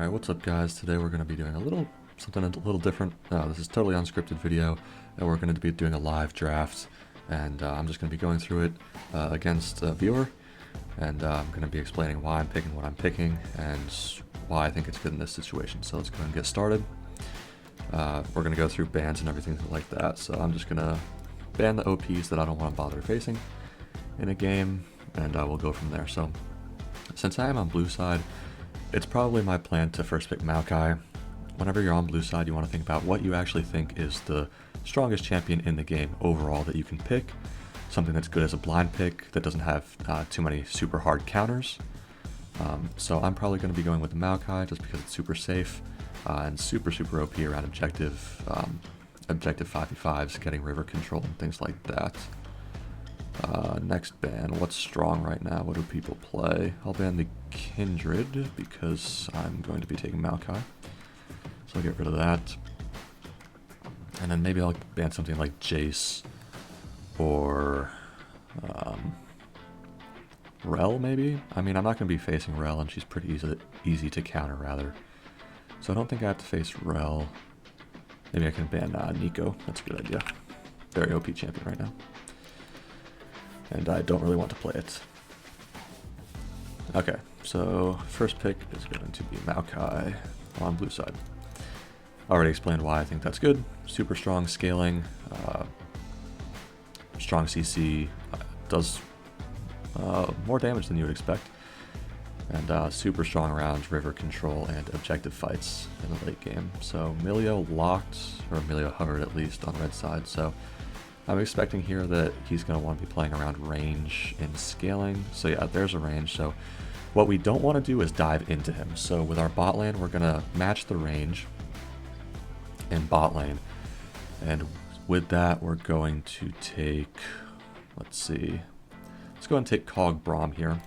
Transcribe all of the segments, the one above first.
Alright, what's up guys? Today we're going to be doing something a little different. This is totally unscripted video, and we're going to be doing a live draft, and I'm just going to be going through it against a viewer, and I'm going to be explaining why I'm picking what I'm picking, and why I think it's good in this situation. So let's go ahead and get started. We're going to go through bans and everything like that, so I'm just going to ban the OPs that I don't want to bother facing in a game, and we'll go from there. So since I am on blue side, it's probably my plan to first pick Maokai. Whenever you're on blue side, you want to think about what you actually think is the strongest champion in the game overall that you can pick. Something that's good as a blind pick that doesn't have too many super hard counters. So I'm probably going to be going with the Maokai just because it's super safe and super OP around objective 5v5s, getting river control and things like that. Next ban, what's strong right now? What do people play? I'll ban the Kindred because I'm going to be taking Maokai. So I'll get rid of that. And then maybe I'll ban something like Jace or Rell maybe? I mean, I'm not going to be facing Rell, and she's pretty easy to counter rather. So I don't think I have to face Rell. Maybe I can ban Neeko. That's a good idea. Very OP champion right now. And I don't really want to play it. Okay, so first pick is going to be Maokai on blue side. Already explained why I think that's good. Super strong scaling, strong CC, does more damage than you would expect, and super strong around river control and objective fights in the late game. So Milio locked, or Milio hovered at least on red side, so I'm expecting here that he's going to want to be playing around range and scaling. So yeah, there's a range. So what we don't want to do is dive into him. So with our bot lane, we're going to match the range in bot lane. And with that, we're going to take, let's see, let's go and take Cog Braum here.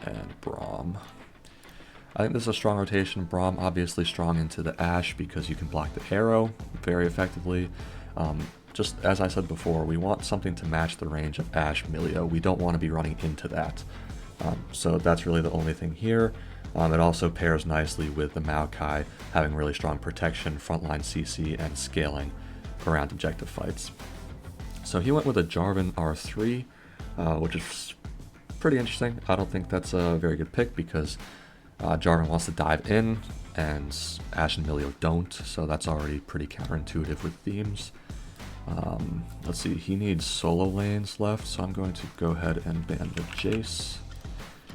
And Braum. I think this is a strong rotation. Braum obviously strong into the Ashe because you can block the arrow very effectively. Just as I said before, we want something to match the range of Ashe Milio. We don't want to be running into that. So that's really the only thing here. It also pairs nicely with the Maokai having really strong protection, frontline CC, and scaling around objective fights. So he went with a Jarvan R3, which is pretty interesting. I don't think that's a very good pick because Jarvan wants to dive in, and Ashe and Milio don't, so that's already pretty counterintuitive with themes. Let's see, he needs solo lanes left, so I'm going to go ahead and ban the Jace,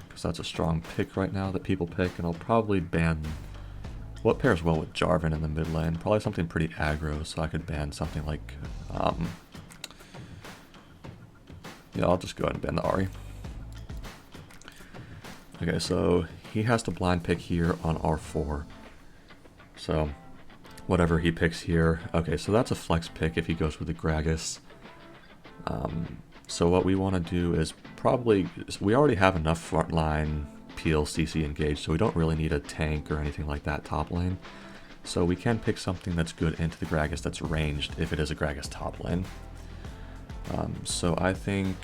because that's a strong pick right now that people pick, and I'll probably ban what pairs well with Jarvan in the mid lane. Probably something pretty aggro, so I could ban something like, yeah, I'll just go ahead and ban the Ahri. Okay, so he has to blind pick here on R4. So whatever he picks here. Okay, so that's a flex pick if he goes with the Gragas. So what we want to do is we already have enough frontline peel CC engaged, so we don't really need a tank or anything like that top lane. So we can pick something that's good into the Gragas that's ranged if it is a Gragas top lane. So I think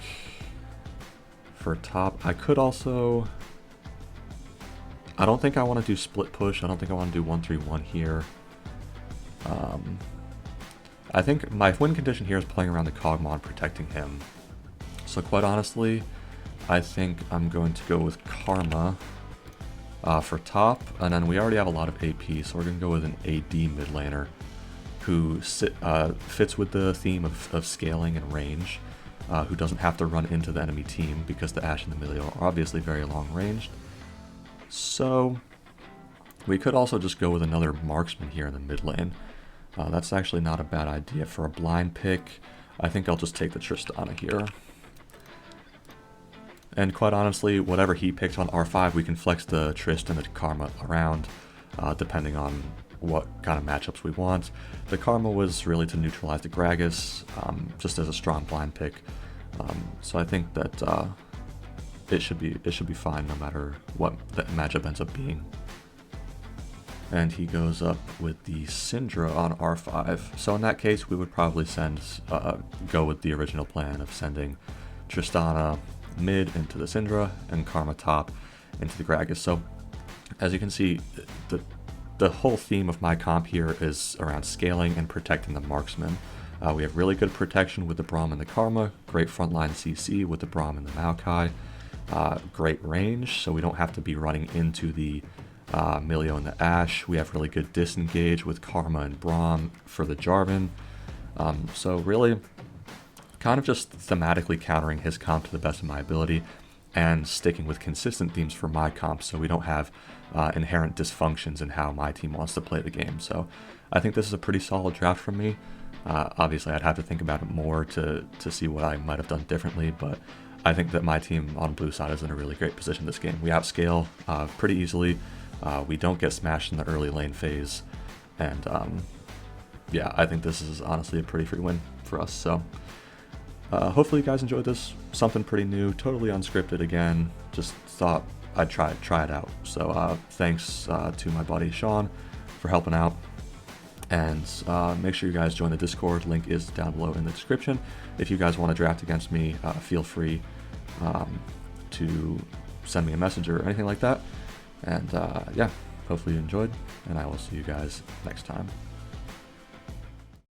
for top, I could also... I don't think I want to do split push. I don't think I want to do 1-3-1 here. I think my win condition here is playing around the Kog'Maw, protecting him. So quite honestly, I think I'm going to go with Karma for top. And then we already have a lot of AP, so we're going to go with an AD mid laner who fits with the theme of scaling and range, who doesn't have to run into the enemy team because the Ashe and the Milio are obviously very long ranged. So we could also just go with another marksman here in the mid lane. That's actually not a bad idea for a blind pick. I think I'll just take the Tristana here. And quite honestly, whatever he picks on R5, we can flex the Trist and the Karma around, depending on what kind of matchups we want. The Karma was really to neutralize the Gragas, just as a strong blind pick. So I think that it should be fine no matter what the matchup ends up being. And he goes up with the Syndra on R5. So in that case, we would probably go with the original plan of sending Tristana mid into the Syndra and Karma top into the Gragas. So As you can see, the whole theme of my comp here is around scaling and protecting the marksman. We have really good protection with the Braum and the Karma, great frontline CC with the Braum and the Maokai, great range, so we don't have to be running into the Milio and the Ashe. We have really good disengage with Karma and Braum for the Jarvan. So really, kind of just thematically countering his comp to the best of my ability and sticking with consistent themes for my comp so we don't have inherent dysfunctions in how my team wants to play the game. So I think this is a pretty solid draft from me. Obviously, I'd have to think about it more to see what I might have done differently, but I think that my team on blue side is in a really great position this game. We outscale pretty easily. We don't get smashed in the early lane phase, and yeah, I think this is honestly a pretty free win for us. So hopefully you guys enjoyed this. Something pretty new, totally unscripted again. Just thought I'd try it out. So thanks to my buddy Sean for helping out. And make sure you guys join the Discord. Link is down below in the description. If you guys want to draft against me, feel free to send me a message or anything like that. And yeah, hopefully you enjoyed, and I will see you guys next time.